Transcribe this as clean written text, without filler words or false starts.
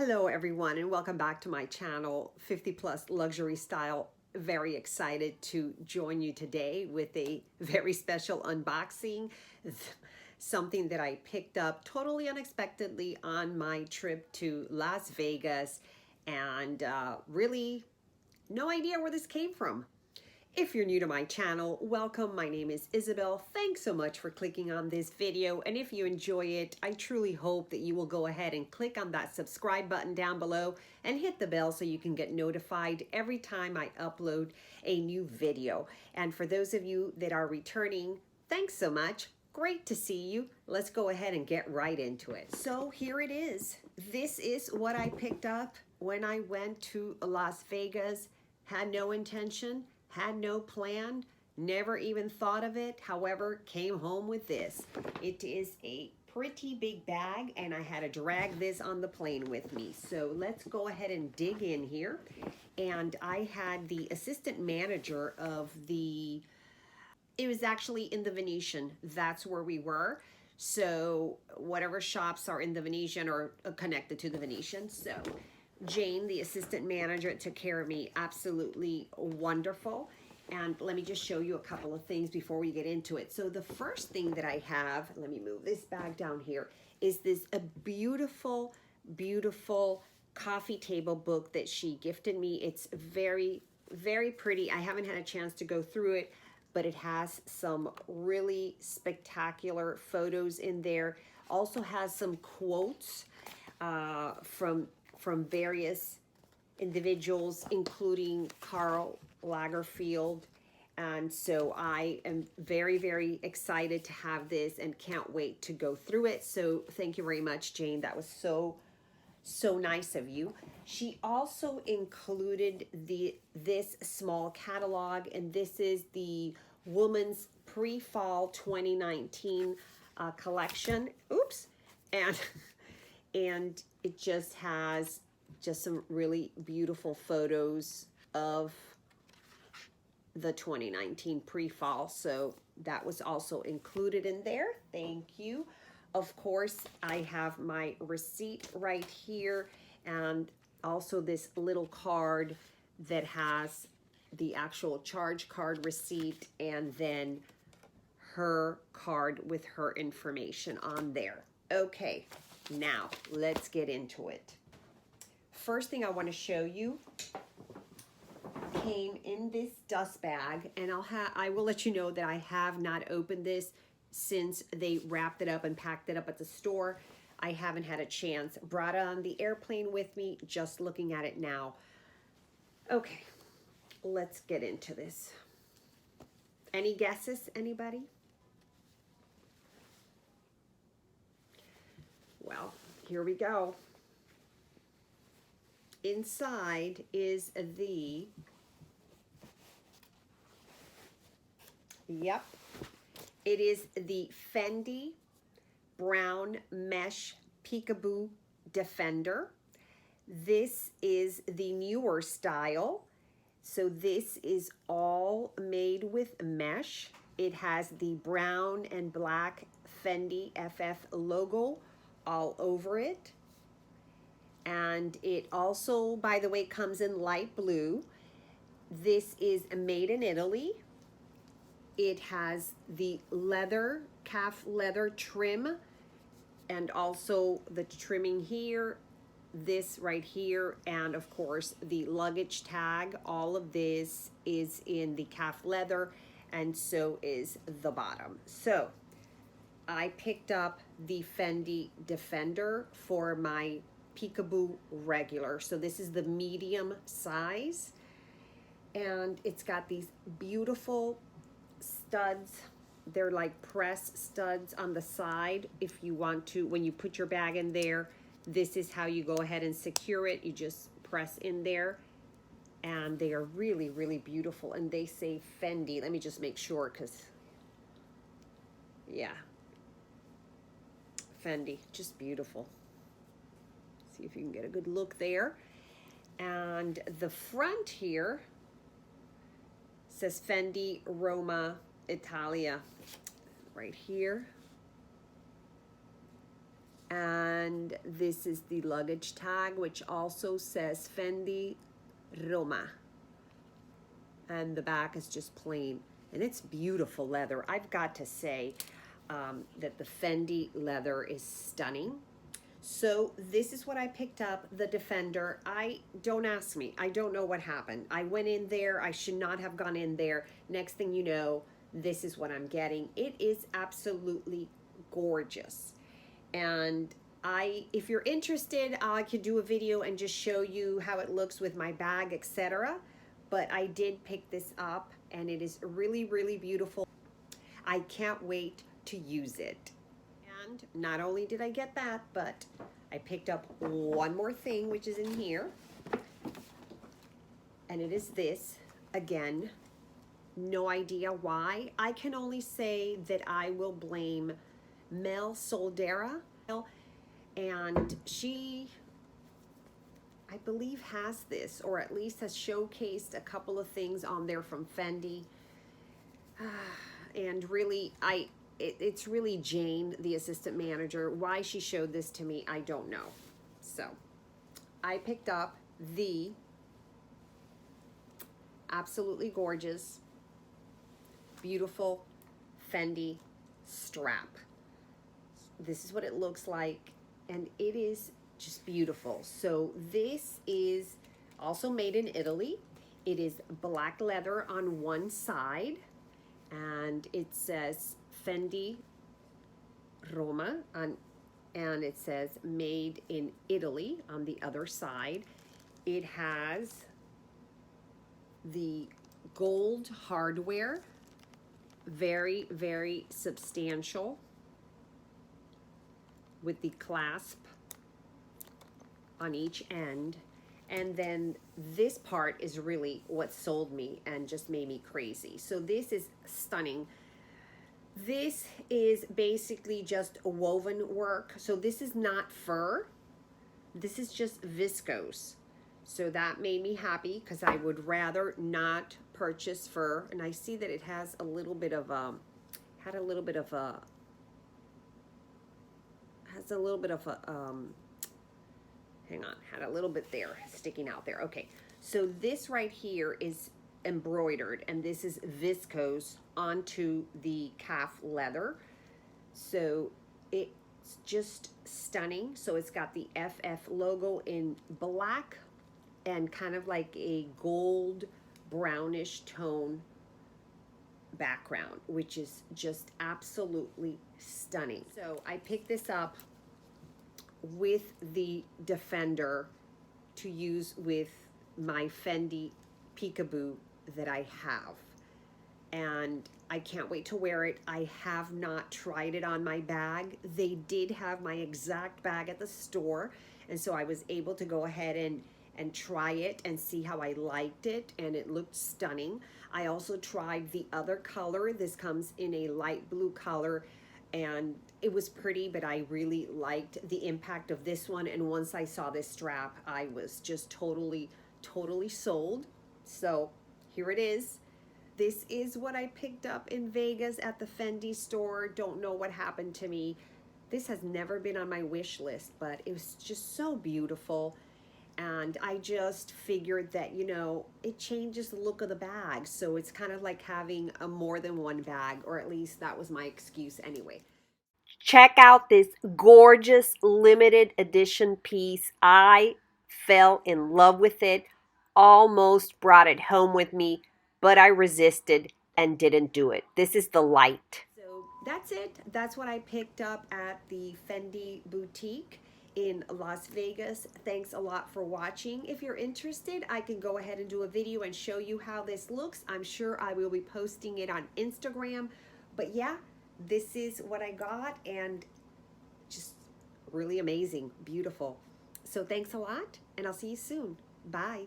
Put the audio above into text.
Hello everyone and welcome back to my channel 50 Plus Luxury Style. Very excited to join you today with a very special unboxing. Something that I picked up totally unexpectedly on my trip to Las Vegas and really no idea where this came from. If you're new to my channel, welcome. My name is Isabel. Thanks so much for clicking on this video. And if you enjoy it, I truly hope that you will go ahead and click on that subscribe button down below and hit the bell so you can get notified every time I upload a new video. And for those of you that are returning, thanks so much. Great to see you. Let's go ahead and get right into it. So here it is. This is what I picked up when I went to Las Vegas. Had no intention. Had no plan, never even thought of it. However, came home with this. It is a pretty big bag and I had to drag this on the plane with me. So let's go ahead and dig in here. And I had the assistant manager of it was actually in the Venetian. That's where we were. So whatever shops are in the Venetian or connected to the Venetian. So Jane, the assistant manager, took care of me. Absolutely wonderful. And let me just show you a couple of things before we get into it. So the first thing that I have, let me move this bag down here, is a beautiful, beautiful coffee table book that she gifted me. It's very, very pretty. I haven't had a chance to go through it, but it has some really spectacular photos in there. Also has some quotes from various individuals, including Karl Lagerfeld. And so I am very, very excited to have this and can't wait to go through it. So thank you very much, Jane. That was so nice of you. She also included this small catalog, and this is the Woman's Pre-Fall 2019 collection. Oops. And it just has some really beautiful photos of the 2019 pre-fall. So that was also included in there. Thank you. Of course, I have my receipt right here and also this little card that has the actual charge card receipt and then her card with her information on there. Okay. Now, let's get into it. First thing I want to show you came in this dust bag, and I will let you know that I have not opened this since they wrapped it up and packed it up at the store. I haven't had a chance. Brought it on the airplane with me, just looking at it now. Okay, let's get into this. Any guesses, anybody? Well, here we go. Inside is it is the Fendi Brown Mesh Peekaboo Defender. This is the newer style. So this is all made with mesh. It has the brown and black Fendi FF logo all over it. And it also, by the way, comes in light blue. This is made in Italy. It has the leather, calf leather trim, and also the trimming here, this right here, and of course the luggage tag. All of this is in the calf leather, and so is the bottom. So I picked up the Fendi Defender for my Peekaboo regular. So this is the medium size, and it's got these beautiful studs. They're like press studs on the side. If you want to, when you put your bag in there, this is how you go ahead and secure it. You just press in there, and they are really, really beautiful. And they say Fendi. Let me just make sure, because yeah, Fendi, just beautiful. See if you can get a good look there. And the front here says Fendi Roma Italia right here. And this is the luggage tag, which also says Fendi Roma. And the back is just plain. And it's beautiful leather. I've got to say that the Fendi leather is stunning. So this is what I picked up, the Defender. Don't ask me. I don't know what happened. I went in there. I should not have gone in there. Next thing you know, this is what I'm getting. It is absolutely gorgeous. And if you're interested, I could do a video and just show you how it looks with my bag, etc. But I did pick this up and it is really, really beautiful. I can't wait to use it. And not only did I get that, but I picked up one more thing, which is in here. And it is this. Again, no idea why. I can only say that I will blame Mel Soldera. And she, I believe, has this, or at least has showcased a couple of things on there from Fendi. And really, it's really Jane, the assistant manager. Why she showed this to me, I don't know. So I picked up the absolutely gorgeous, beautiful Fendi strap. This is what it looks like, and it is just beautiful. So this is also made in Italy. It is black leather on one side, and it says Fendi Roma on, and it says made in Italy on the other side. It has the gold hardware, very, very substantial, with the clasp on each end. And then this part is really what sold me and just made me crazy. So this is stunning. This is basically just a woven work. So this is not fur. This is just viscose. So that made me happy because I would rather not purchase fur. And I see that it has a little bit of a, had a little bit of a there sticking out there. Okay, so this right here is embroidered, and this is viscose onto the calf leather. So it's just stunning. So it's got the FF logo in black and kind of like a gold brownish tone background, which is just absolutely stunning. So I picked this up with the Defender to use with my Fendi Peekaboo that I have, and I can't wait to wear it. I have not tried it on my bag. They did have my exact bag at the store, and so I was able to go ahead and try it and see how I liked it, and it looked stunning. I also tried the other color. This comes in a light blue color, and it was pretty, but I really liked the impact of this one. And once I saw this strap, I was just totally sold. So here it is. This is what I picked up in Vegas at the Fendi store. Don't know what happened to me. This has never been on my wish list, but it was just so beautiful. And I just figured that, you know, it changes the look of the bag. So it's kind of like having a more than one bag, or at least that was my excuse anyway. Check out this gorgeous limited edition piece. I fell in love with it, almost brought it home with me, but I resisted and didn't do it. This is the light. So that's it. That's what I picked up at the Fendi boutique in Las Vegas. Thanks a lot for watching. If you're interested, I can go ahead and do a video and show you how this looks. I'm sure I will be posting it on Instagram. But yeah, this is what I got, and just really amazing, beautiful. So thanks a lot, and I'll see you soon. Bye.